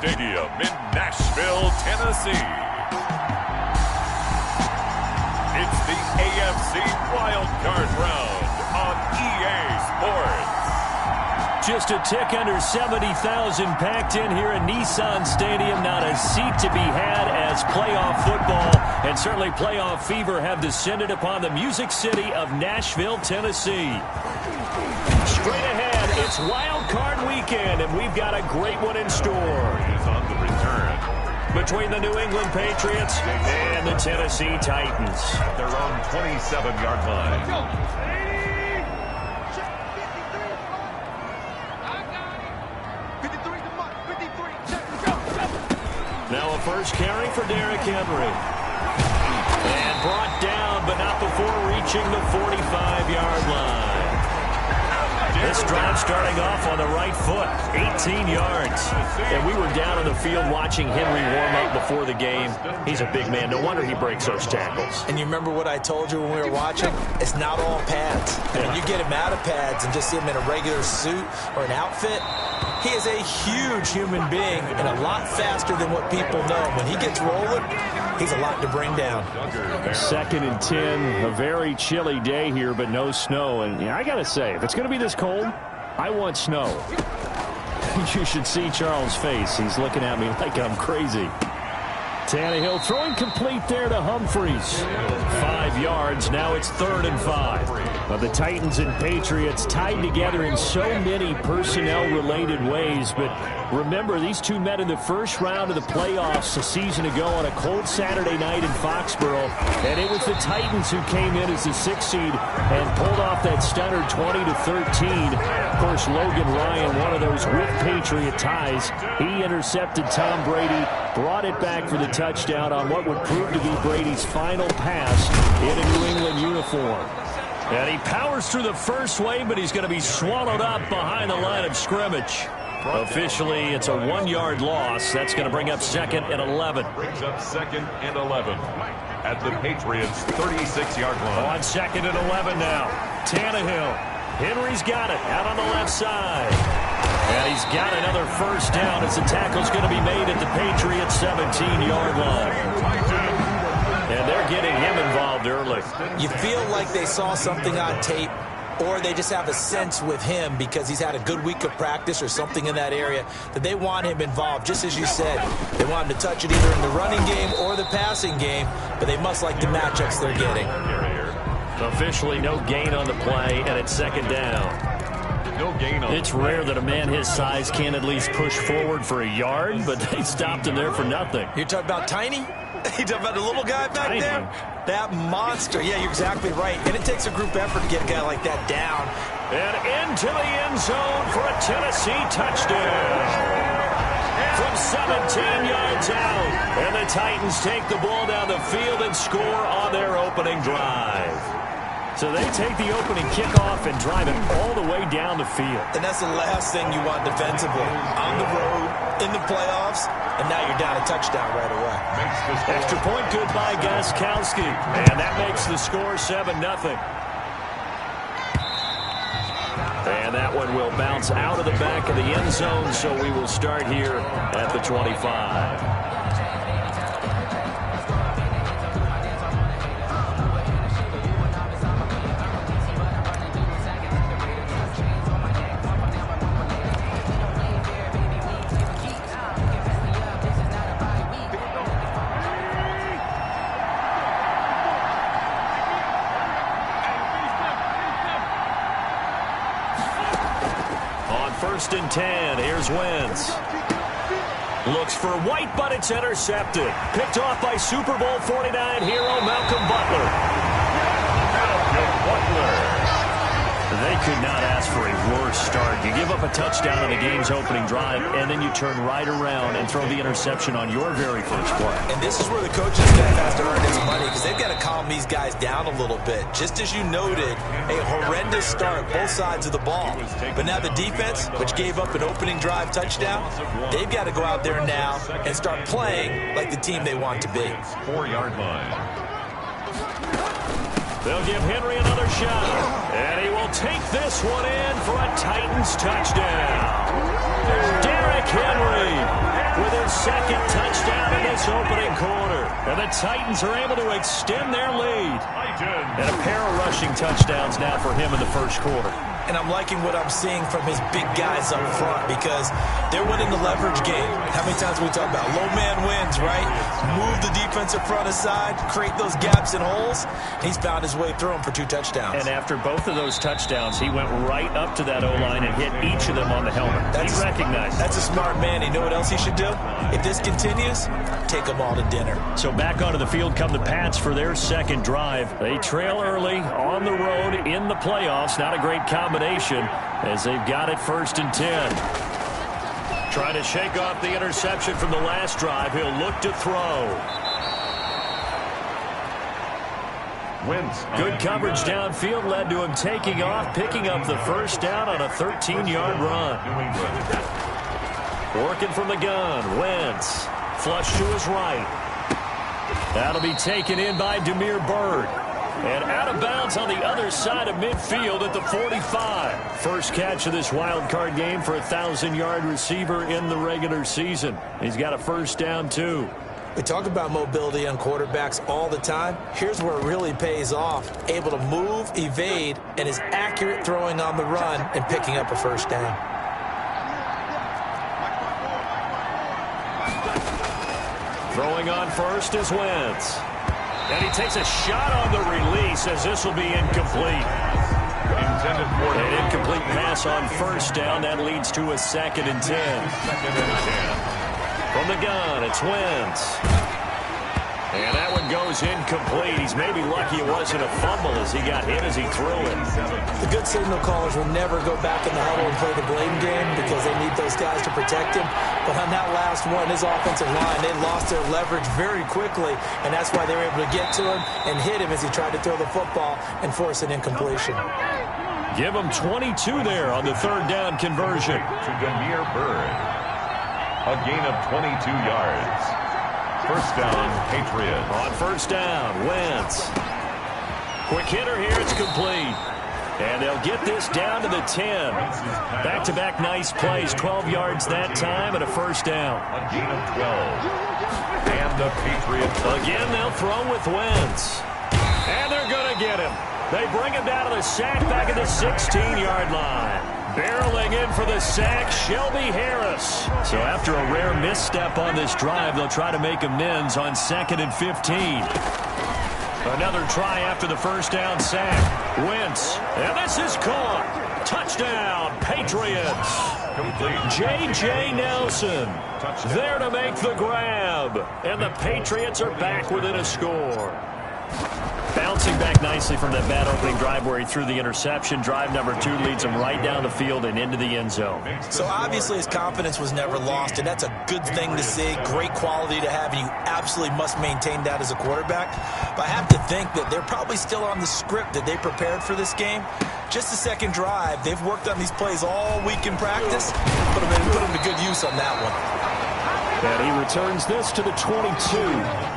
Stadium in Nashville, Tennessee. It's the AFC Wildcard Round on EA Sports. Just a tick under 70,000 packed in here at Nissan Stadium. Not a seat to be had as playoff football and certainly playoff fever have descended upon the Music City of Nashville, Tennessee. Straight ahead, it's Wild Card Weekend, and we've got a great one in store. Is on the return. Between the New England Patriots and the Tennessee Titans. At their own 27-yard line. Now a first carry for Derrick Henry. And brought down, but not before reaching the 45-yard line. This drive starting off on the right foot, 18 yards. And we were down on the field watching Henry warm up before the game. He's a big man. No wonder he breaks those tackles. And you remember what I told you when we were watching? It's not all pads. And when you get him out of pads and just see him in a regular suit or an outfit, he is a huge human being and a lot faster than what people know. When he gets rolling, he's a lot to bring down. 2nd and 10, a very chilly day here, but no snow. And I got to say, if it's going to be this cold, I want snow. You should see Charles' face. He's looking at me like I'm crazy. Tannehill throwing complete there to Humphries. 5 yards. Now it's 3rd and 5. Well, the Titans and Patriots tied together in so many personnel-related ways. But remember, these two met in the first round of the playoffs a season ago on a cold Saturday night in Foxborough. And it was the Titans who came in as the 6th seed and pulled off that stunner 20-13. Of course, Logan Ryan, one of those with Patriot ties. He intercepted Tom Brady, brought it back for the touchdown on what would prove to be Brady's final pass in a New England uniform. And he powers through the first wave, but he's going to be swallowed up behind the line of scrimmage. Officially, it's a 1-yard loss. That's going to bring up 2nd and 11. Brings up 2nd and 11 at the Patriots' 36-yard line. On 2nd and 11 now. Tannehill. Henry's got it out on the left side. And he's got another first down as the tackle's going to be made at the Patriots' 17-yard line. And they're getting him involved early. You feel like they saw something on tape, or they just have a sense with him because he's had a good week of practice or something in that area that they want him involved. Just as you said, they want him to touch it either in the running game or the passing game, but they must like the matchups they're getting. Officially no gain on the play, and it's 2nd down. No gain on. It's rare that a man his size can at least push forward for a yard, but they stopped him there for nothing. You're talking about Tiny? You talking about the little guy back Tiny. there? That monster. Yeah, you're exactly right. And it takes a group effort to get a guy like that down. And into the end zone for a Tennessee touchdown. From 17 yards out. And the Titans take the ball down the field and score on their opening drive. So they take the opening kickoff and drive it all the way down the field. And that's the last thing you want defensively. On the road, in the playoffs, and now you're down a touchdown right away. Extra point good by Gostkowski. And that makes the score 7-0. And that one will bounce out of the back of the end zone, so we will start here at the 25. First and 10. Here's Wentz. Looks for White, but it's intercepted. Picked off by Super Bowl 49 hero Malcolm Butler. They could not ask for a worse start. You give up a touchdown on the game's opening drive, and then you turn right around and throw the interception on your very first play. And this is where the coaching staff has to earn its money because they've got to calm these guys down a little bit. Just as you noted, a horrendous start, both sides of the ball. But now the defense, which gave up an opening drive touchdown, they've got to go out there now and start playing like the team they want to be. 4-yard line. They'll give Henry another shot. And he will take this one in for a Titans touchdown. Derrick Henry with his second touchdown in this opening quarter. And the Titans are able to extend their lead. And a pair of rushing touchdowns now for him in the first quarter. And I'm liking what I'm seeing from his big guys up front because they're winning the leverage game. How many times we talk about low man wins, right? Move the defensive front aside, create those gaps and holes. He's found his way through them for 2 touchdowns. And after both of those touchdowns, he went right up to that O-line and hit each of them on the helmet. He recognized. That's a smart man. You know what else he should do? If this continues, take them all to dinner. So back onto the field come the Pats for their second drive. They trail early on the road in the playoffs. Not a great combination as they've got it 1st and 10. Trying to shake off the interception from the last drive. He'll look to throw. Wentz. Good coverage downfield led to him taking off, picking up the first down on a 13-yard run. Working from the gun. Wentz. Flush to his right. That'll be taken in by Damiere Byrd. And out of bounds on the other side of midfield at the 45. First catch of this wild card game for a 1,000-yard receiver in the regular season. He's got a first down, too. We talk about mobility on quarterbacks all the time. Here's where it really pays off. Able to move, evade, and is accurate throwing on the run and picking up a first down. Throwing on first is Wentz. And he takes a shot on the release as this will be incomplete. Intended for an incomplete pass on first down. That leads to a 2nd and 10. 2nd and 10. From the gun, it's Wentz. And that one goes incomplete. He's maybe lucky it wasn't a fumble as he got hit as he threw it. The good signal callers will never go back in the huddle and play the blame game because they need those guys to protect him. But on that last one, his offensive line, they lost their leverage very quickly, and that's why they were able to get to him and hit him as he tried to throw the football and force an incompletion. Give him 22 there on the 3rd down conversion. To Damiere Byrd. A gain of 22 yards. First down, Patriots. On first down, Wentz. Quick hitter here, it's complete. And they'll get this down to the 10. Back-to-back nice plays, 12 yards that time and a first down. A gain of 12. And the Patriots. Again, they'll throw with Wentz. And they're going to get him. They bring him down to the sack back at the 16-yard line. Barreling in for the sack, Shelby Harris. So after a rare misstep on this drive, they'll try to make amends on 2nd and 15. Another try after the first down sack. Wentz, and this is caught. Touchdown, Patriots. J.J. Nelson there to make the grab. And the Patriots are back within a score. Bouncing back nicely from that bad opening drive where he threw the interception. Drive number 2 leads him right down the field and into the end zone. So obviously his confidence was never lost, and that's a good thing to see. Great quality to have, and you absolutely must maintain that as a quarterback. But I have to think that they're probably still on the script that they prepared for this game. Just the second drive, they've worked on these plays all week in practice. Put them to good use on that one. And he returns this to the 22.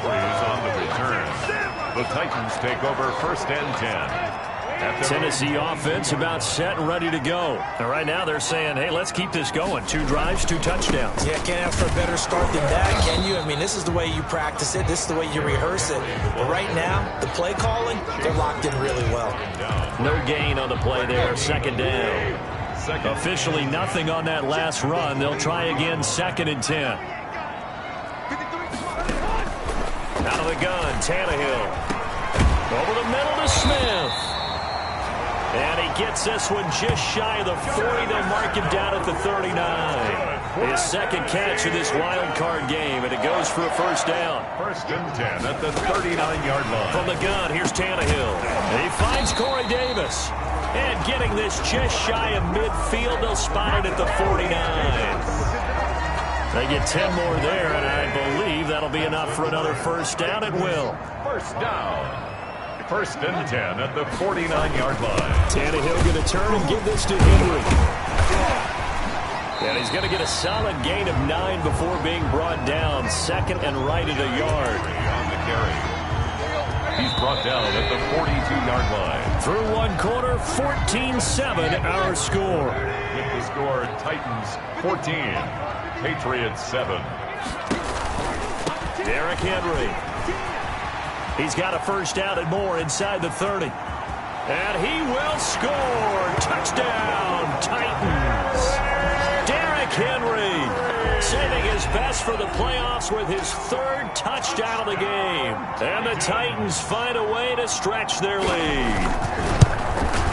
Plays on the return. The Titans take over 1st and 10. Tennessee offense about set and ready to go. And right now they're saying, hey, let's keep this going. 2 drives, 2 touchdowns. Yeah, can't ask for a better start than that, can you? I mean, this is the way you practice it. This is the way you rehearse it. But right now, the play calling, they're locked in really well. No gain on the play there. 2nd down. Officially nothing on that last run. They'll try again 2nd and 10. Out of the gun, Tannehill. Over the middle to Smith. And he gets this one just shy of the 40. They'll mark him down at the 39. His second catch of this wild card game, and it goes for a first down. 1st and 10 at the 39-yard line. From the gun, here's Tannehill. And he finds Corey Davis. And getting this just shy of midfield, they'll spot it at the 49. They get 10 more there, and I believe that'll be enough for another first down. It will. First down. 1st and 10 at the 49-yard line. Tannehill going to turn and give this to Henry. And he's going to get a solid gain of 9 before being brought down. 2nd and right at a yard. On the carry. He's brought down at the 42-yard line. Through one quarter, 14-7 our score. With the score, Titans 14, Patriots 7. Derrick Henry. He's got a first down and more inside the 30. And he will score. Touchdown, Titans. Derrick Henry saving his best for the playoffs with his third touchdown of the game. And the Titans find a way to stretch their lead.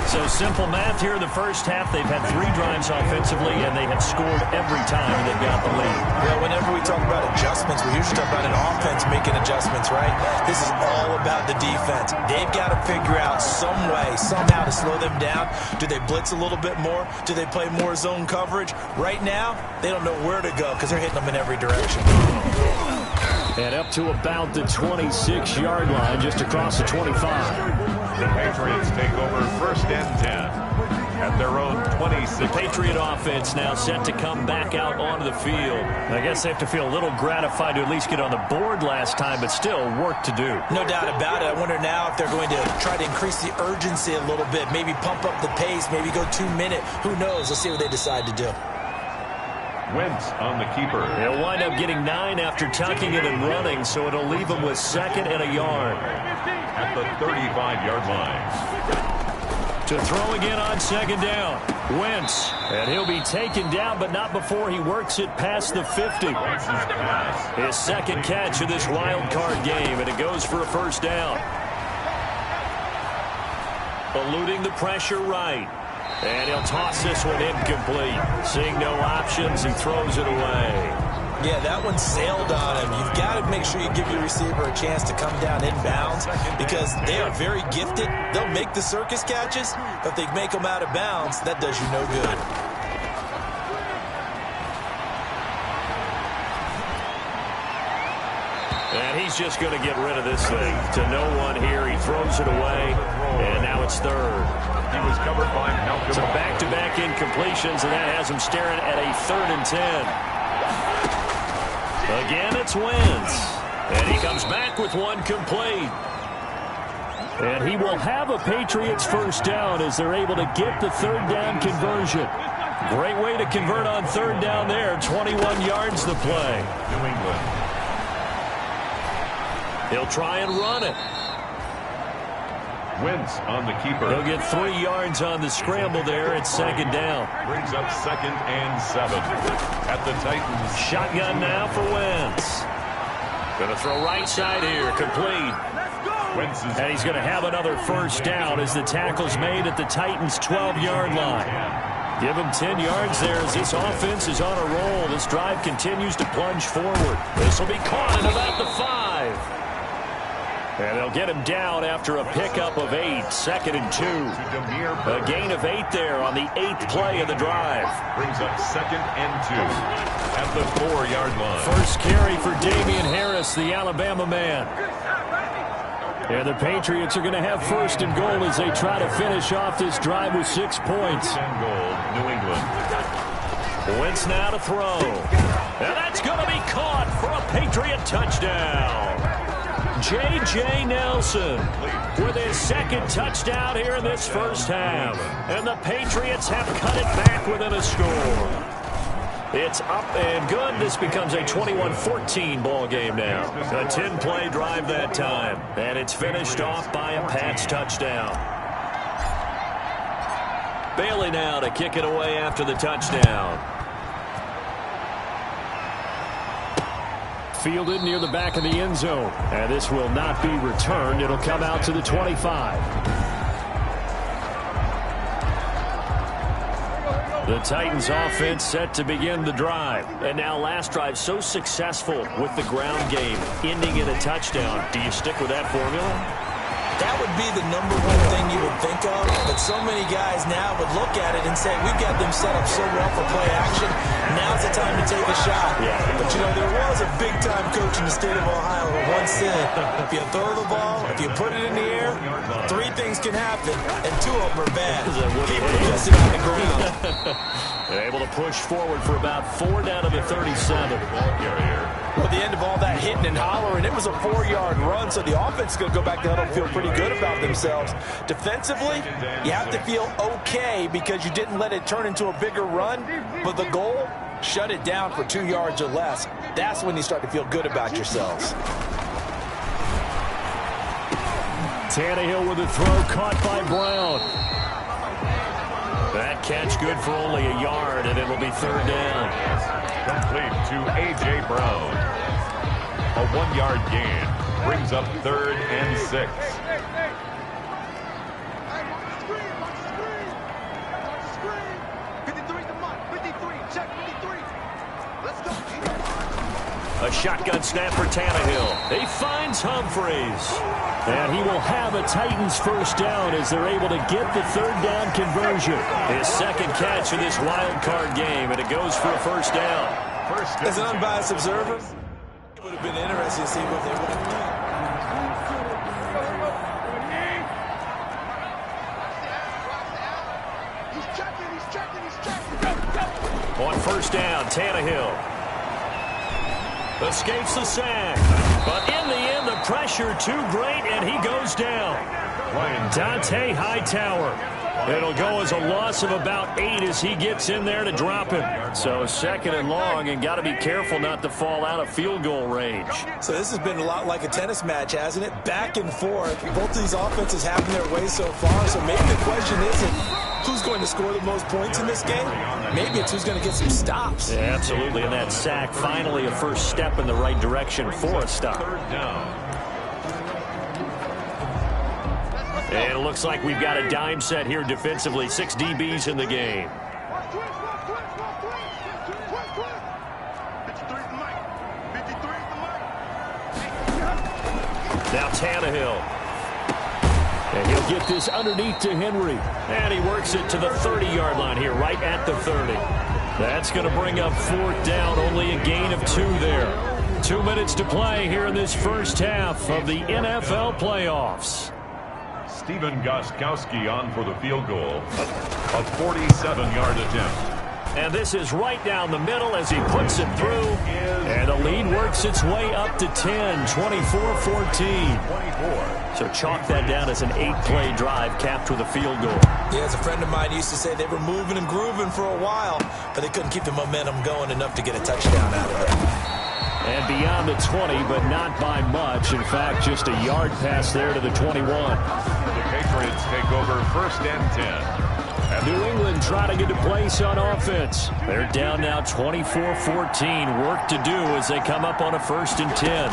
So simple math here in the first half. They've had 3 drives offensively, and they have scored every time they've got the lead. Yeah, whenever we talk about adjustments, we usually talk about an offense making adjustments, right? This is all about the defense. They've got to figure out some way, somehow to slow them down. Do they blitz a little bit more? Do they play more zone coverage? Right now, they don't know where to go because they're hitting them in every direction. And up to about the 26-yard line, just across the 25. The Patriots take over first and 10 at their own 26. The Patriot offense now set to come back out onto the field. I guess they have to feel a little gratified to at least get on the board last time, but still work to do. No doubt about it. I wonder now if they're going to try to increase the urgency a little bit, maybe pump up the pace, maybe go 2-minute. Who knows? Let's see what they decide to do. Wentz on the keeper. They'll wind up getting 9 after tucking it and running, so it'll leave them with 2nd and a yard. At the 35-yard line. To throw again on 2nd down. Wentz. And he'll be taken down, but not before he works it past the 50. His 2nd catch of this wild card game, and it goes for a first down. Eluding the pressure right. And he'll toss this one incomplete. Seeing no options, he throws it away. Yeah, that one sailed on him. You've got to make sure you give your receiver a chance to come down inbounds because they are very gifted. They'll make the circus catches, but if they make them out of bounds, that does you no good. And he's just going to get rid of this thing. To no one here. He throws it away, and now it's 3rd. He was covered by Malcolm. So back-to-back incompletions, and that has him staring at a 3rd and 10. Again, it's Wentz. And he comes back with one complete. And he will have a Patriots first down as they're able to get the 3rd down conversion. Great way to convert on 3rd down there. 21 yards to play. New England. He'll try and run it. Wentz on the keeper. He'll get 3 yards on the scramble there. It's 2nd down. Brings up 2nd and 7 at the Titans. Shotgun now for Wentz. Going to throw right side here. Complete. Wentz is, and he's going to have another first down as the tackle's made at the Titans' 12-yard line. Give him 10 yards there as this offense is on a roll. This drive continues to plunge forward. This will be caught at about the 5. And they'll get him down after a pickup of 8. 2nd and 2. A gain of 8 there on the 8th play of the drive. Brings up 2nd and 2 at the 4-yard line. First carry for Damian Harris, the Alabama man. And the Patriots are going to have 1st and goal as they try to finish off this drive with 6 points. 1st and goal, New England. Wentz now to throw. And that's going to be caught for a Patriot touchdown. J.J. Nelson with his 2nd touchdown here in this first half. And the Patriots have cut it back within a score. It's up and good. This becomes a 21-14 ball game now. A 10-play drive that time. And it's finished off by a Pats touchdown. Bailey now to kick it away after the touchdown. Fielded near the back of the end zone. And this will not be returned. It'll come out to the 25. The Titans offense set to begin the drive. And now last drive so successful with the ground game, ending in a touchdown. Do you stick with that formula? That would be the #1 thing you would think of, but so many guys now would look at it and say, we've got them set up so well for play action, now's the time to take a shot. Yeah. But, you know, there was a big-time coach in the state of Ohio who once said, if you throw the ball, if you put it in the air, 3 things can happen, and 2 of them are bad. Keep it adjusted on the ground. They're able to push forward for about 4 down to the 37. Well, at the end of all that hitting and hollering, it was a 4-yard run, so the offense is going to go back to huddle and feel pretty good about themselves. Defensively, you have to feel okay because you didn't let it turn into a bigger run, but the goal, shut it down for 2 yards or less. That's when you start to feel good about yourselves. Tannehill with a throw caught by Brown. That catch good for only a yard, and it'll be 3rd down. Complete to A.J. Brown. A 1-yard gain brings up 3rd and 6. A shotgun snap for Tannehill. He finds Humphreys. And he will have a Titans 1st down as they're able to get the 3rd down conversion. His 2nd catch in this wild card game, and it goes for a 1st down. As an unbiased observer, it would have been interesting to see what they would have done. On 1st down, Tannehill escapes the sack. But in the end, the pressure too great, and he goes down. Dante Hightower. It'll go as a loss of about 8 as he gets in there to drop him. So 2nd and long, and got to be careful not to fall out of field goal range. So this has been a lot like a tennis match, hasn't it? Back and forth. Both of these offenses having their way so far. So maybe the question isn't who's going to score the most points in this game. Maybe it's who's going to get some stops. Yeah, absolutely. And that sack, finally a first step in the right direction for a stop. 3rd down. And it looks like we've got a dime set here defensively. 6 DBs in the game. Now Tannehill. And he'll get this underneath to Henry. And he works it to the 30-yard line here, right at the 30. That's going to bring up 4th down, only a gain of 2 there. 2 minutes to play here in this first half of the NFL playoffs. Stephen Gostkowski on for the field goal. A 47-yard attempt. And this is right down the middle as he puts it through. And the lead works its way up to 10, 24-14. So chalk that down as an 8-play drive capped with a field goal. Yeah, as a friend of mine used to say, they were moving and grooving for a while, but they couldn't keep the momentum going enough to get a touchdown out of it. And beyond the 20, but not by much. In fact, just a yard pass there to the 21. The Patriots take over 1st and 10. New England trying to get a place on offense. They're down now 24-14. Work to do as they come up on a 1st and 10.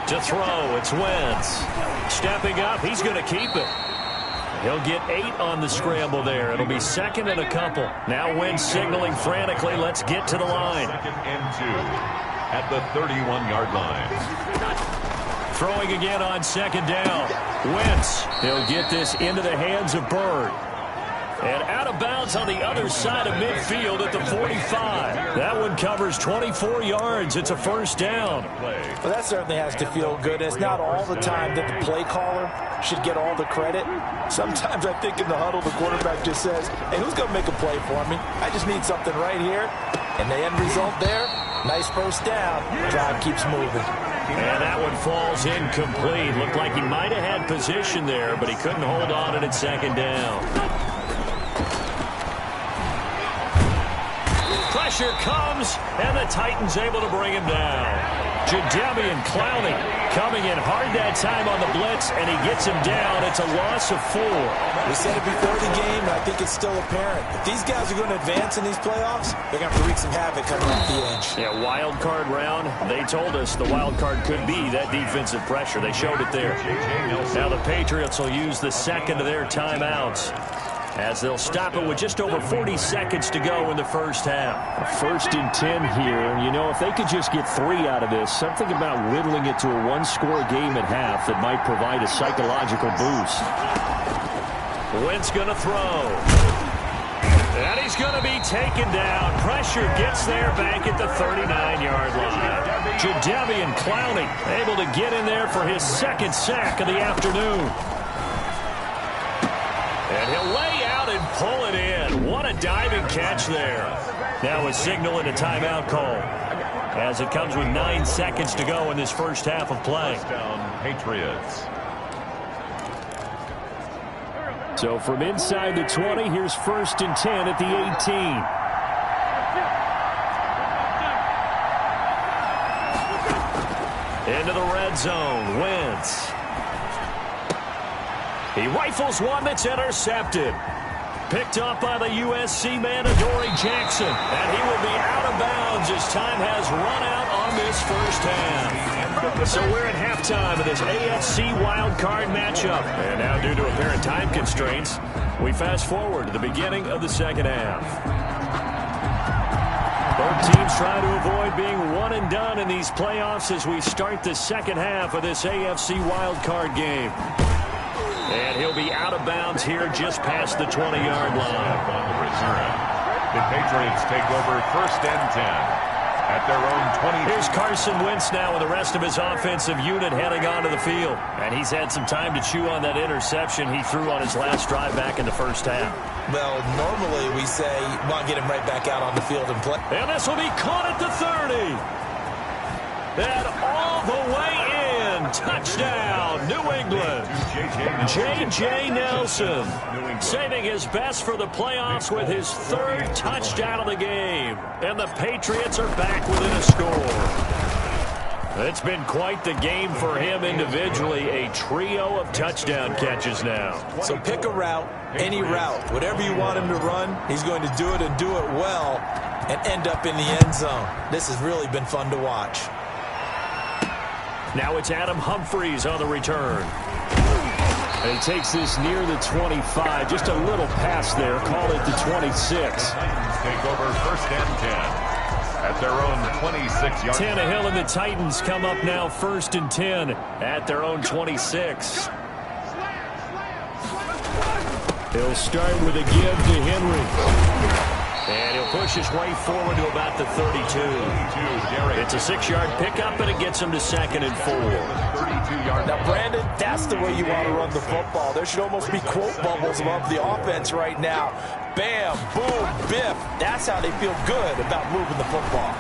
To throw, it's Wentz. Stepping up, he's going to keep it. He'll get 8 on the scramble there. It'll be 2nd and a couple. Now Wentz signaling frantically, let's get to the line. 2nd and 2 at the 31-yard line. Throwing again on 2nd down. Wentz, he'll get this into the hands of Bird. And out of bounds on the other side of midfield at the 45. That one covers 24 yards. It's a 1st down. Well, that certainly has to feel good. It's not all the time that the play caller should get all the credit. Sometimes I think in the huddle, the quarterback just says, hey, who's going to make a play for me? I just need something right here. And the end result there, nice 1st down. Drive keeps moving. And that one falls incomplete. Looked like he might have had position there, but he couldn't hold on at 2nd down. Pressure comes, and the Titans able to bring him down. Jadeveon Clowney coming in hard that time on the blitz, and he gets him down. It's a loss of 4. We said it before the game, and I think it's still apparent. If these guys are going to advance in these playoffs, they're going to have to wreak some havoc coming off the edge. Yeah, wild card round. They told us the wild card could be that defensive pressure. They showed it there. Now the Patriots will use the 2nd of their timeouts, as they'll stop it with just over 40 seconds to go in the first half. 1st and 10 here. You know, if they could just get 3 out of this, something about whittling it to a 1-score game at half that might provide a psychological boost. Wentz going to throw. And he's going to be taken down. Pressure gets there back at the 39-yard line. Jadeveon Clowney able to get in there for his 2nd sack of the afternoon. And he'll lay out and pull it in. What What a diving catch there. Now a signal and a timeout call, as it comes with 9 seconds to go in this first half of play. First down, Patriots. So from inside the 20, here's 1st and 10 at the 18. Into the red zone, Wentz. He rifles one that's intercepted. Picked up by the USC man, Adoree Jackson. And he will be out of bounds as time has run out on this first half. So we're at halftime of this AFC wildcard matchup. And now, due to apparent time constraints, we fast forward to the beginning of the second half. Both teams try to avoid being one and done in these playoffs as we start the second half of this AFC wildcard game. And he'll be out of bounds here just past the 20-yard line. On the return. The Patriots take over 1st and 10 at their own 20. Here's Carson Wentz now with the rest of his offensive unit heading onto the field. And he's had some time to chew on that interception he threw on his last drive back in the first half. Well, normally we say, well, get him right back out on the field and play. And this will be caught at the 30. And all the way in. Touchdown, New England. J.J. Nelson saving his best for the playoffs with his 3rd touchdown of the game. And the Patriots are back within a score. It's been quite the game for him individually. A trio of touchdown catches now. So pick a route, any route. Whatever you want him to run, he's going to do it and do it well and end up in the end zone. This has really been fun to watch. Now it's Adam Humphries on the return. And he takes this near the 25. Just a little pass there. Call it the 26. Titans take over 1st and 10 at their own 26-yard line. Tannehill and the Titans come up now 1st and 10 at their own 26. He'll start with a give to Henry. And he'll push his way forward to about the 32. It's a 6-yard pickup, and it gets him to 2nd and 4. 32-yard. Now, Brandon, that's the way you want to run the football. There should almost be quote bubbles above the offense right now. Bam, boom, biff. That's how they feel good about moving the football.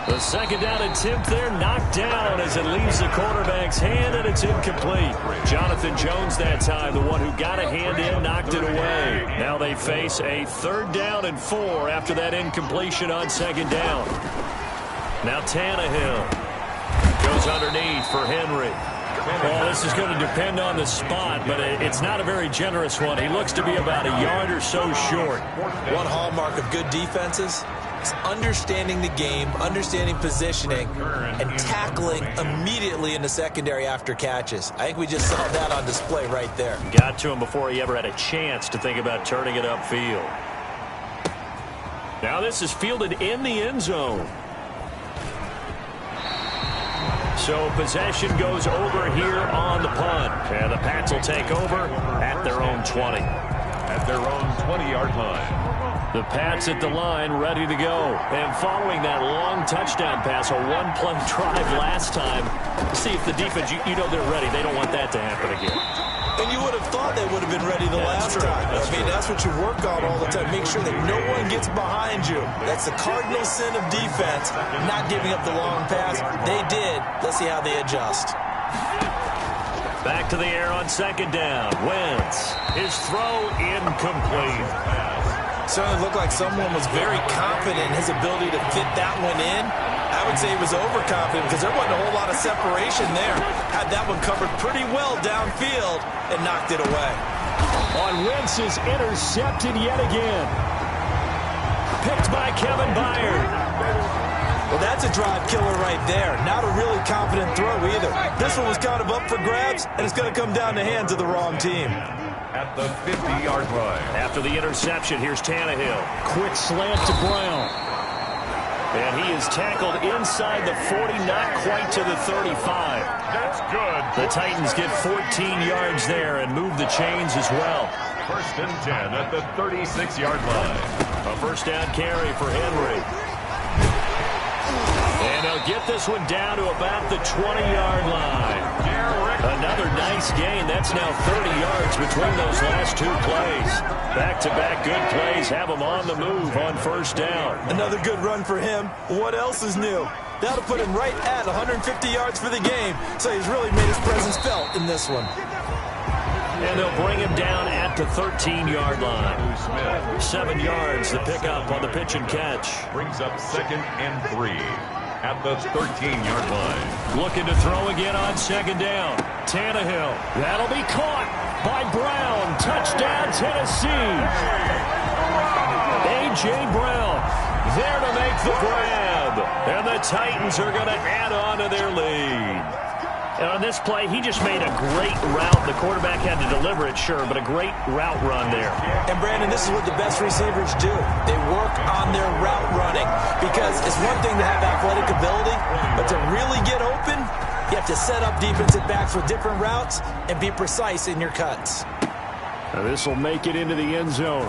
The 2nd down attempt there knocked down as it leaves the quarterback's hand, and it's incomplete. Jonathan Jones that time, the one who got a hand in, knocked it away. Now they face a 3rd down and 4 after that incompletion on 2nd down. Now Tannehill goes underneath for Henry. Well, this is going to depend on the spot, but it's not a very generous one. He looks to be about a yard or so short. One hallmark of good defenses is understanding the game, understanding positioning, and tackling immediately in the secondary after catches. I think we just saw that on display right there. Got to him before he ever had a chance to think about turning it upfield. Now this is fielded in the end zone. So possession goes over here on the punt. And the Pats will take over at their own 20. At their own 20-yard line. The Pats at the line, ready to go. And following that long touchdown pass, a one-play drive last time, see if the defense, you know they're ready. They don't want that to happen again. And you would have thought they would have been ready the last time. I mean, that's what you work on all the time. Make sure that no one gets behind you. That's the cardinal sin of defense, not giving up the long pass. They did. Let's see how they adjust. Back to the air on 2nd down. Wentz. His throw incomplete. Certainly looked like someone was very confident in his ability to fit that one in. I would say he was overconfident because there wasn't a whole lot of separation there. Had that one covered pretty well downfield and knocked it away. On Wentz is intercepted yet again. Picked by Kevin Byard. Well, that's a drive killer right there. Not a really confident throw either. This one was kind of up for grabs, and it's going to come down the hands of the wrong team. At the 50-yard line. After the interception, here's Tannehill. Quick slant to Brown. And he is tackled inside the 40, not quite to the 35. That's good. The Titans get 14 yards there and move the chains as well. 1st and 10 at the 36-yard line. A 1st down carry for Henry. And they'll get this one down to about the 20-yard line. Another nice gain. That's now 30 yards between those last two plays. Back-to-back good plays have him on the move on first down. Another good run for him. What else is new? That'll put him right at 150 yards for the game. So he's really made his presence felt in this one. And they'll bring him down at the 13-yard line. 7 yards to pick up on the pitch and catch. Brings up 2nd and 3 at the 13-yard line. Looking to throw again on 2nd down. Tannehill. That'll be caught by Brown. Touchdown, Tennessee. A.J. Brown there to make the grab. And the Titans are going to add on to their lead. And on this play, he just made a great route. The quarterback had to deliver it, sure, but a great route run there. And, Brandon, this is what the best receivers do. They work on their route running because it's one thing to have athletic ability, but to really get open, you have to set up defensive backs with different routes and be precise in your cuts. Now this will make it into the end zone.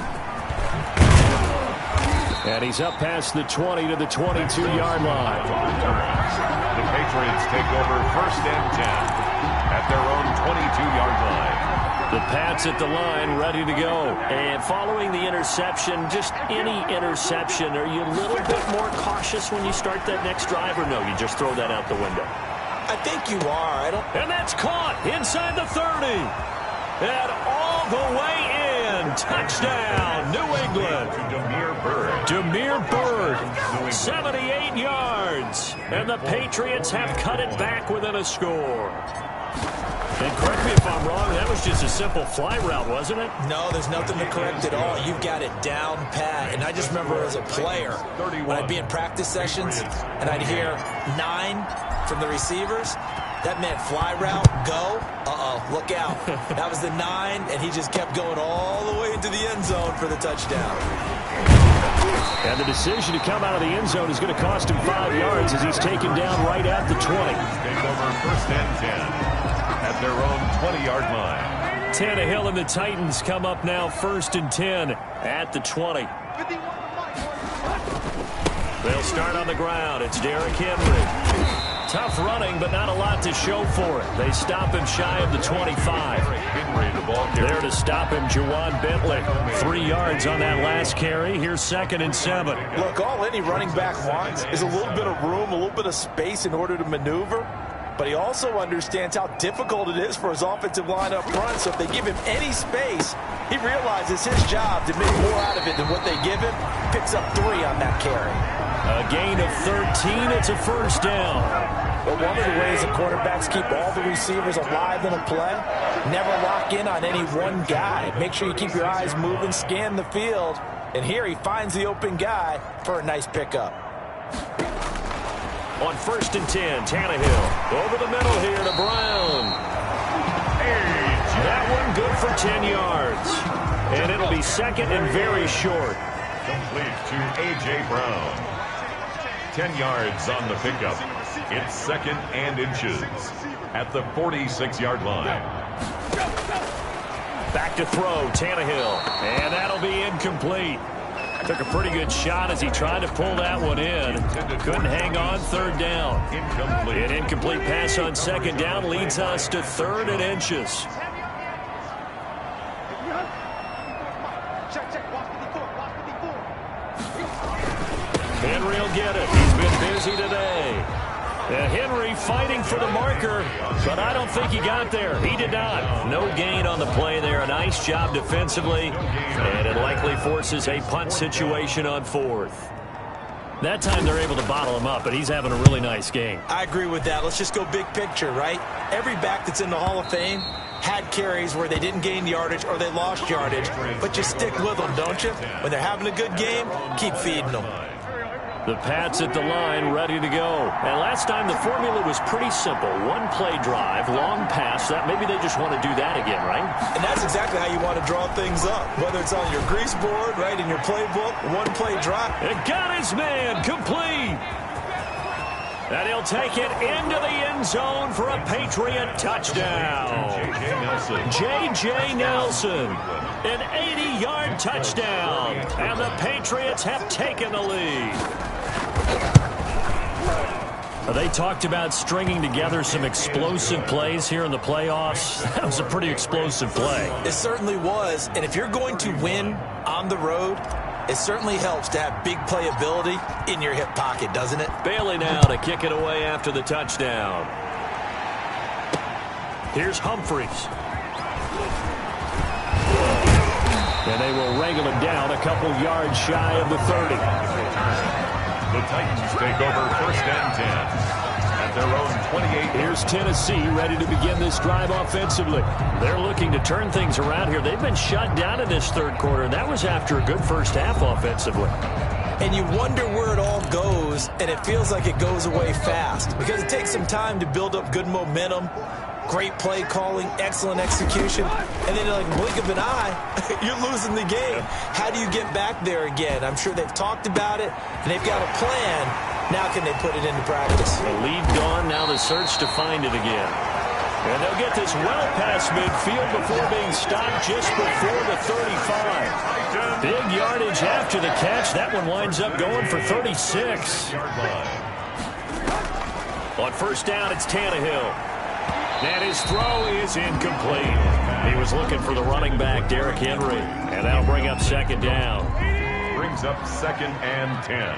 And he's up past the 20 to the 22-yard line. The Patriots take over 1st and 10 at their own 22-yard line. The Pats at the line, ready to go. And following the interception, just any interception, are you a little bit more cautious when you start that next drive, or no, you just throw that out the window? I think you are. And that's caught inside the 30. And all the way in. Touchdown, New England. Damiere Byrd, 78 yards. And the Patriots have cut it back within a score. And correct me if I'm wrong, that was just a simple fly route, wasn't it? No, there's nothing to correct at all. You've got it down pat. And I just remember as a player, when I'd be in practice sessions and I'd hear 9 from the receivers, that meant fly route, go, look out. That was the 9, and he just kept going all the way into the end zone for the touchdown. And the decision to come out of the end zone is going to cost him 5 yards as he's taken down right at the 20. Take over 1st and 10 at their own 20-yard line. Tannehill and the Titans come up now 1st and 10 at the 20. They'll start on the ground. It's Derrick Henry. Tough running, but not a lot to show for it. They stop him shy of the 25. There to stop him, Juwan Bentley. 3 yards on that last carry. Here's 2nd and 7. Look, all any running back wants is a little bit of room, a little bit of space in order to maneuver. But he also understands how difficult it is for his offensive line up front. So if they give him any space, he realizes his job to make more out of it than what they give him. Picks up 3 on that carry. A gain of 13. It's a first down. But one of the ways the quarterbacks keep all the receivers alive in a play, never lock in on any one guy. Make sure you keep your eyes moving, scan the field. And here he finds the open guy for a nice pickup. On 1st and 10, Tannehill over the middle here to Brown. That one good for 10 yards. And it'll be 2nd and very short. Complete to A.J. Brown. 10 yards on the pickup. It's 2nd and inches at the 46-yard line. Back to throw, Tannehill. And that'll be incomplete. Took a pretty good shot as he tried to pull that one in. Couldn't hang on 3rd down. Incomplete. An incomplete pass on 2nd down leads us to 3rd and inches. Henry will get it. He's been busy today. And Henry fighting for the marker, but I don't think he got there. He did not. No gain on the play there. A nice job defensively, and it likely forces a punt situation on 4th. That time they're able to bottle him up, but he's having a really nice game. I agree with that. Let's just go big picture, right? Every back that's in the Hall of Fame had carries where they didn't gain yardage or they lost yardage, but you stick with them, don't you? When they're having a good game, keep feeding them. The Pats at the line, ready to go. And last time the formula was pretty simple. One play drive, long pass. That maybe they just want to do that again, right? And that's exactly how you want to draw things up. Whether it's on your grease board, right, in your playbook, one play drive. It got his man complete. And he'll take it into the end zone for a Patriot touchdown. J.J. Nelson. An 80-yard touchdown. And the Patriots have taken the lead. They talked about stringing together some explosive plays here in the playoffs. That was a pretty explosive play. It certainly was. And if you're going to win on the road, it certainly helps to have big playability in your hip pocket, doesn't it? Bailey now to kick it away after the touchdown. Here's Humphries. And they will wrangle him down a couple yards shy of the 30. The Titans take over 1st and 10 at their own 28. Here's Tennessee ready to begin this drive offensively. They're looking to turn things around here. They've been shut down in this third quarter, and that was after a good first half offensively. And you wonder where it all goes, and it feels like it goes away fast because it takes some time to build up good momentum, great play calling, excellent execution, and then like blink of an eye, you're losing the game. How do you get back there again? I'm sure they've talked about it, and they've got a plan. Now can they put it into practice? The lead gone, now the search to find it again. And they'll get this well past midfield before being stopped just before the 35. Big yardage after the catch. That one winds up going for 36. On 1st down, it's Tannehill. And his throw is incomplete. He was looking for the running back, Derrick Henry. And that'll bring up 2nd down. Brings up 2nd and 10.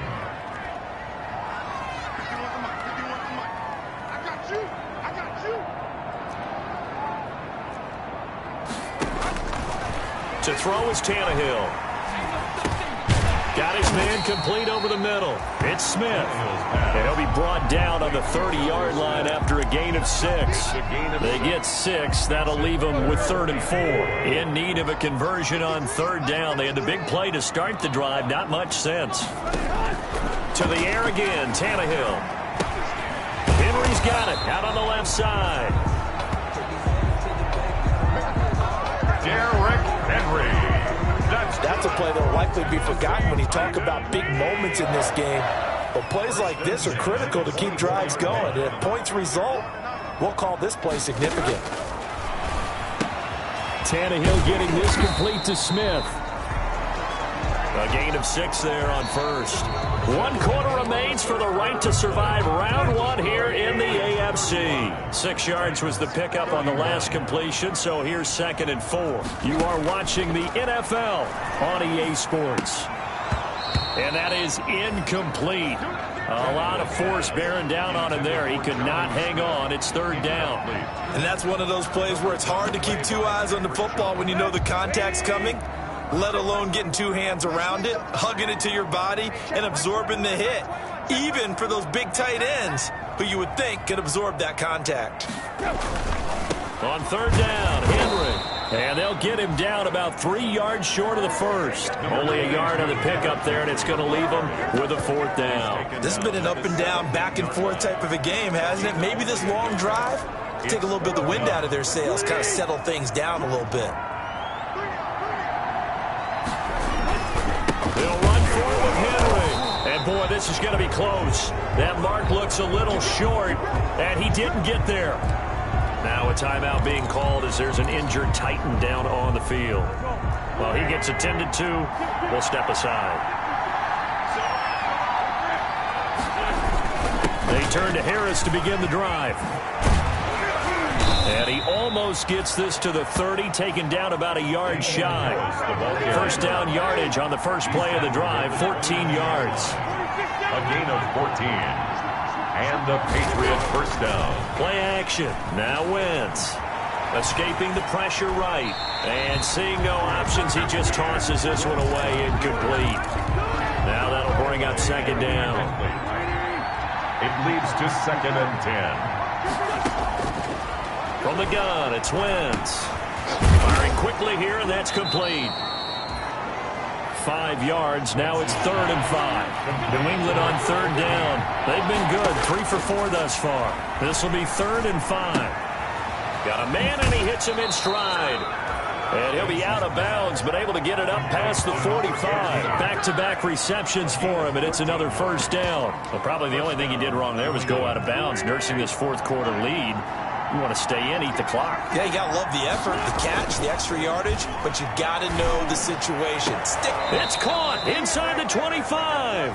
To throw is Tannehill. Got his man complete over the middle. It's Smith. And he'll be brought down on the 30-yard line after a gain of 6. They get 6. That'll leave them with 3rd and 4. In need of a conversion on 3rd down. They had the big play to start the drive. Not much sense. To the air again, Tannehill. Henry's got it out on the left side. Derrick Henry. That's a play that will likely be forgotten when you talk about big moments in this game. But plays like this are critical to keep drives going. And if points result, we'll call this play significant. Tannehill getting this complete to Smith. A gain of 6 there on 1st. 1 quarter remains for the right to survive round 1 here in the AFC. 6 yards was the pickup on the last completion, so here's 2nd and 4. You are watching the NFL on EA Sports. And that is incomplete. A lot of force bearing down on him there. He could not hang on. It's 3rd down. And that's one of those plays where it's hard to keep 2 eyes on the football when you know the contact's coming, let alone getting 2 hands around it, hugging it to your body, and absorbing the hit, even for those big tight ends who you would think could absorb that contact. On 3rd down, Henry. And they'll get him down about 3 yards short of the 1st. Only a yard on the pickup there, and it's going to leave him with a 4th down. This has been an up and down, back and forth type of a game, hasn't it? Maybe this long drive take a little bit of the wind out of their sails, kind of settle things down a little bit. They'll run forward with Henry. And, boy, this is going to be close. That mark looks a little short, and he didn't get there. Now a timeout being called as there's an injured Titan down on the field. Well, he gets attended to. We'll step aside. They turn to Harris to begin the drive. And he almost gets this to the 30, taken down about a yard shy. 1st down yardage on the first play of the drive, 14 yards. A gain of 14. And a Patriot 1st down. Play action. Now Wentz. Escaping the pressure right. And seeing no options, he just tosses this one away incomplete. Now that'll bring up 2nd down. It leads to 2nd and 10. From the gun, it's Wentz. Firing quickly here, and that's complete. 5 yards. Now it's 3rd and 5. New England on 3rd down. They've been good. 3 for 4 thus far. This will be 3rd and 5. Got a man, and he hits him in stride. And he'll be out of bounds, but able to get it up past the 45. Back-to-back receptions for him, and it's another 1st down. Well, probably the only thing he did wrong there was go out of bounds, nursing this 4th quarter lead. You want to stay in, eat the clock. Yeah, you got to love the effort, the catch, the extra yardage, but you got to know the situation. Stick. It's caught inside the 25.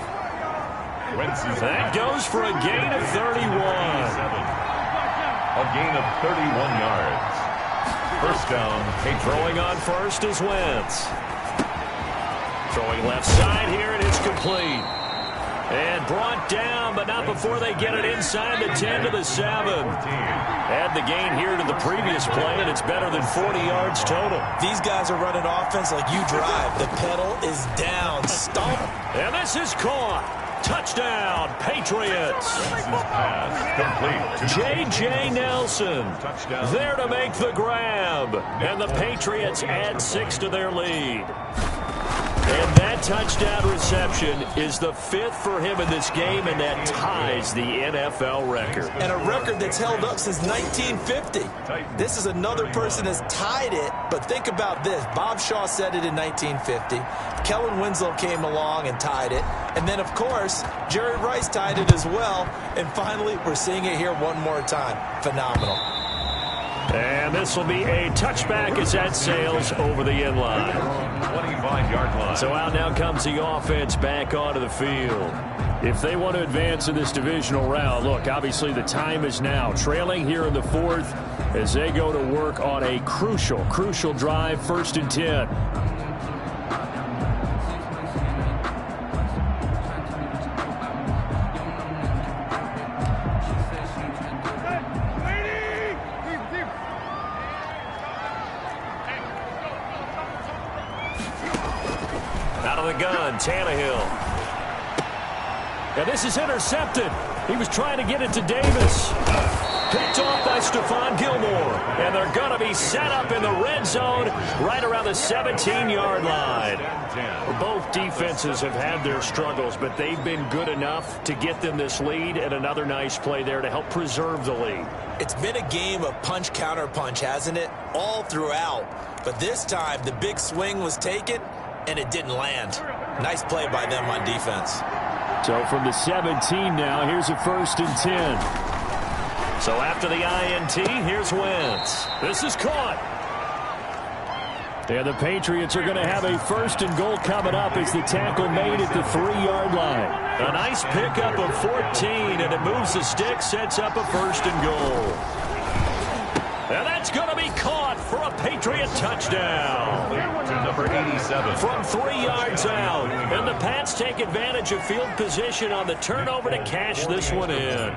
That goes for a gain of 31. A gain of 31 yards. First down. Throwing on first is Wentz. Throwing left side here, and it's complete. And brought down, but not before they get it inside the 10 to the 7. Add the gain here to the previous play, and it's better than 40 yards total. These guys are running offense like you drive. The pedal is down. Stomp. And this is caught. Touchdown, Patriots. J.J. Nelson there to make the grab. And the Patriots add 6 to their lead. And that touchdown reception is the 5th for him in this game, and that ties the NFL record. And a record that's held up since 1950. This is another person that's tied it, but think about this. Bob Shaw said it in 1950. Kellen Winslow came along and tied it. And then, of course, Jerry Rice tied it as well. And finally, we're seeing it here one more time. Phenomenal. And this will be a touchback as that sails over the end line. 25-yard line. So out now comes the offense back onto the field. If they want to advance in this divisional round, look, obviously the time is now. Trailing here in the 4th as they go to work on a crucial drive, 1st and 10. Tannehill. And this is intercepted. He was trying to get it to Davis. Picked off by Stephon Gilmore. And they're going to be set up in the red zone right around the 17-yard line. Both defenses have had their struggles, but they've been good enough to get them this lead, and another nice play there to help preserve the lead. It's been a game of punch, counter punch, hasn't it? All throughout. But this time, the big swing was taken, and it didn't land. Nice play by them on defense. So from the 17 now, here's a 1st and 10. So after the INT, here's Wentz. This is caught. And the Patriots are going to have a 1st and goal coming up as the tackle made at the 3-yard line. A nice pickup of 14, and it moves the stick, sets up a 1st and goal. And that's going to be caught for a Patriot touchdown. To number 87. From 3 yards out. And the Pats take advantage of field position on the turnover to cash this one in.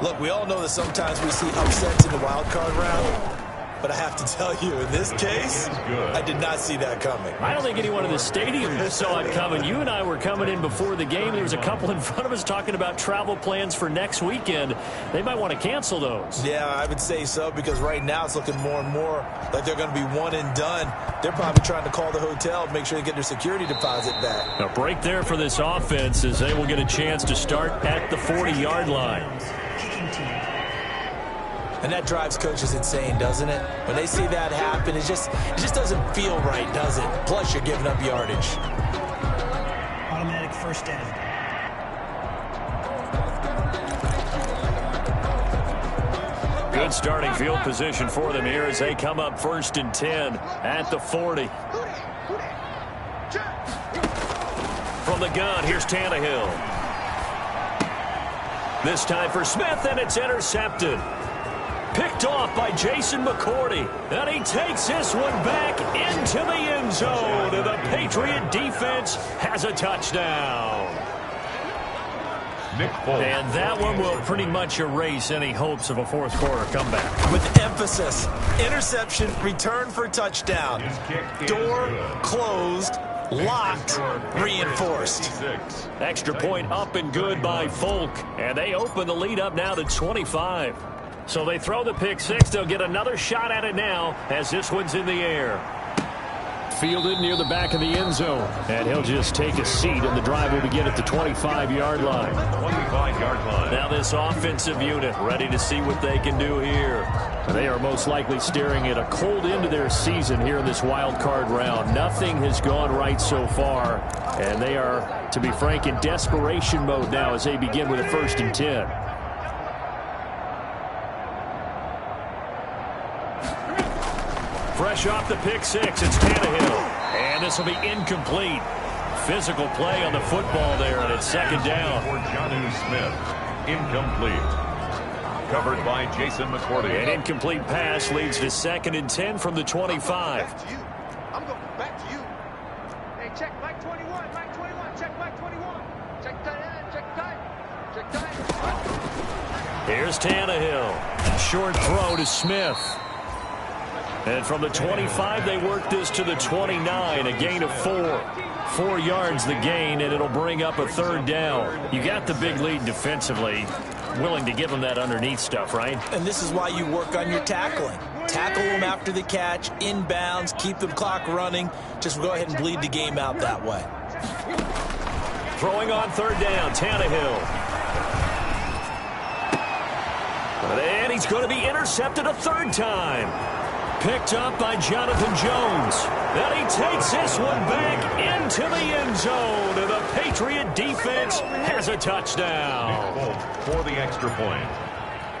Look, we all know that sometimes we see upsets in the wild card round. But I have to tell you, in this case, I did not see that coming. I don't think anyone in the stadium saw it coming. You and I were coming in before the game. There was a couple in front of us talking about travel plans for next weekend. They might want to cancel those. Yeah, I would say so, because right now it's looking more and more like they're going to be one and done. They're probably trying to call the hotel and make sure they get their security deposit back. A break there for this offense as they will get a chance to start at the 40-yard line. And that drives coaches insane, doesn't it? When they see that happen, it just doesn't feel right, does it? Plus, you're giving up yardage. Automatic 1st down. Good starting field position for them here as they come up 1st and 10 at the 40. From the gun, here's Tannehill. This time for Smith, and it's intercepted. Picked off by Jason McCourty. And he takes this one back into the end zone. And the Patriot defense has a touchdown. Nick Foles. And that one will pretty much erase any hopes of a 4th quarter comeback. With emphasis, interception, return for touchdown. Door closed, locked, reinforced. Extra point up and good by Folk. And they open the lead up now to 25. So they throw the pick 6. They'll get another shot at it now as this one's in the air. Fielded near the back of the end zone. And he'll just take a seat, and the drive will begin at the 25-yard line. 25-yard line. Now this offensive unit ready to see what they can do here. They are most likely staring at a cold end to their season here in this wild card round. Nothing has gone right so far, and they are, to be frank, in desperation mode now as they begin with a 1st and 10. Fresh off the pick 6, it's Tannehill. And this will be incomplete. physical play on the football there, and it's second down. For Jonnu Smith, incomplete. Covered by Jason McCourty. An incomplete pass leads to 2nd and 10 from the 25. I'm going back to you. Hey, check Mike 21, Mike 21, check Mike 21. Check tight end, check tight. Check tight. Here's Tannehill. Short throw to Smith. And from the 25, they work this to the 29, a gain of 4. 4 yards the gain, and it'll bring up a 3rd down. You got the big lead defensively. Willing to give them that underneath stuff, right? And this is why you work on your tackling. Tackle them after the catch, inbounds, keep the clock running. Just go ahead and bleed the game out that way. Throwing on 3rd down, Tannehill. And he's going to be intercepted a 3rd time. Picked up by Jonathan Jones. And he takes this one back into the end zone. And the Patriot defense has a touchdown. For the extra point.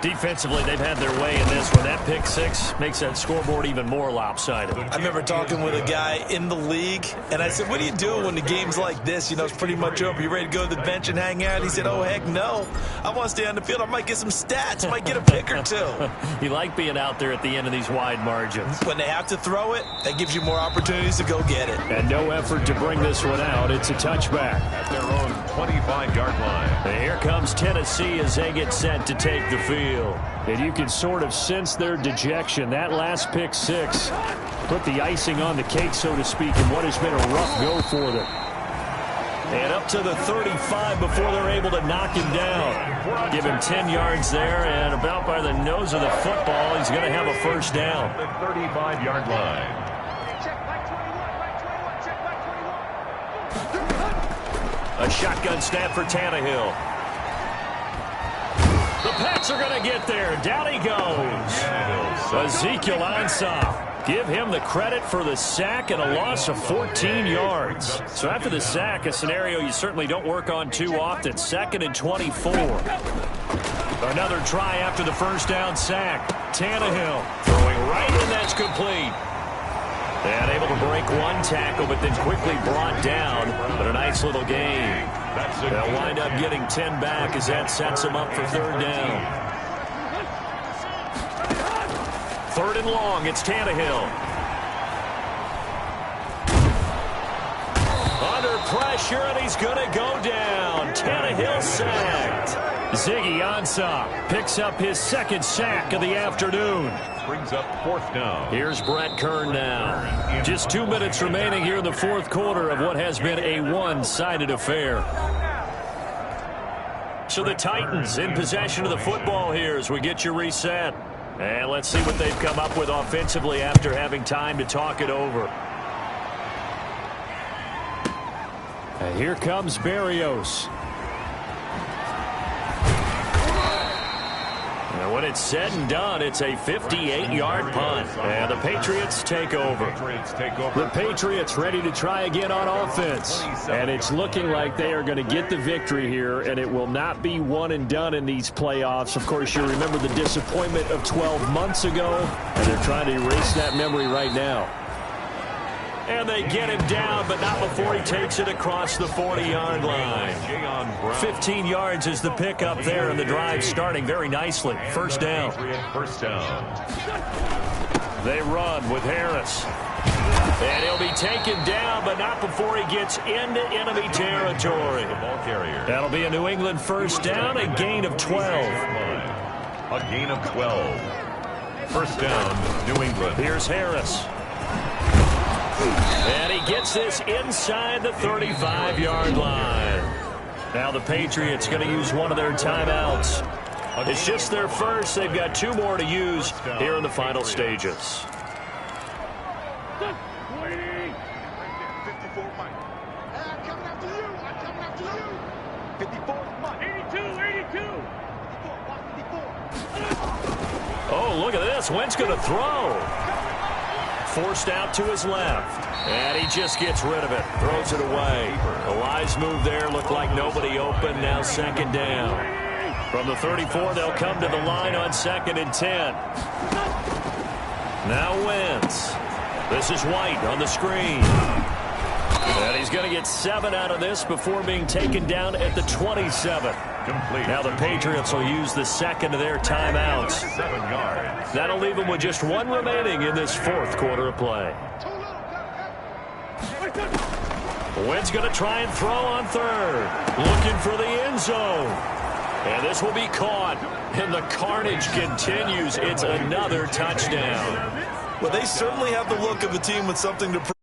Defensively, they've had their way in this one. That pick 6 makes that scoreboard even more lopsided. I remember talking with a guy in the league, and I said, what do you do when the game's like this? You know, it's pretty much over. You ready to go to the bench and hang out? He said, oh, heck no. I want to stay on the field. I might get some stats. I might get a pick or 2. You like being out there at the end of these wide margins. When they have to throw it, that gives you more opportunities to go get it. And no effort to bring this one out. It's a touchback. At their own 25-yard line. And here comes Tennessee as they get set to take the field. And you can sort of sense their dejection. That last pick 6 put the icing on the cake, so to speak, in what has been a rough go for them. And up to the 35 before they're able to knock him down. Give him 10 yards there, and about by the nose of the football, he's going to have a 1st down. The 35-yard line. Check Mike 21, Mike 21, check Mike 21. A shotgun snap for Tannehill. The Pats are going to get there. Down he goes. Ezekiel Ansah. Give him the credit for the sack and a loss of 14 yards. So after the sack, a scenario you certainly don't work on too often. 2nd and 24. Another try after the 1st down sack. Tannehill throwing right in. That's complete. And able to break one tackle, but then quickly brought down. But a nice little game. They'll wind up getting 10 back as that sets them up for 3rd down. 3rd and long, it's Tannehill. Under pressure, and he's going to go down. Tannehill sacked. Ziggy Ansah picks up his 2nd sack of the afternoon. Brings up 4th down. Here's Brett Kern now. Just 2 minutes remaining here in the 4th quarter of what has been a one-sided affair. So the Titans in possession of the football here as we get you reset. And let's see what they've come up with offensively after having time to talk it over. And here comes Berrios. And when it's said and done, it's a 58-yard punt. And the Patriots take over. The Patriots ready to try again on offense. And it's looking like they are going to get the victory here, and it will not be one and done in these playoffs. Of course, you remember the disappointment of 12 months ago, and they're trying to erase that memory right now. And they get him down, but not before he takes it across the 40-yard line. 15 yards is the pickup there, and the drive starting very nicely. 1st down. They run with Harris. And he'll be taken down, but not before he gets into enemy territory. That'll be a New England 1st down, a gain of 12. A gain of 12. 1st down, New England. Here's Harris. And he gets this inside the 35-yard line. Now the Patriots going to use one of their timeouts. It's just their first. They've got 2 more to use here in the final stages. 54 Mike. I'm coming after you. I'm coming after you. 54 Mike. 82. 54. Oh, look at this. Wentz going to throw. Forced out to his left. And he just gets rid of it. Throws it away. A wise move there. Looked like nobody open. Now 2nd down. From the 34, they'll come to the line on 2nd and 10. Now Wentz. This is White on the screen. And he's going to get 7 out of this before being taken down at the 27. Complete. Now the Patriots will use the second of their timeouts. 7 yards. That'll leave them with just 1 remaining in this fourth quarter of play. Wynn's going to try and throw on third. Looking for the end zone. And this will be caught. And the carnage continues. It's another touchdown. Well, they certainly have the look of a team with something to prove.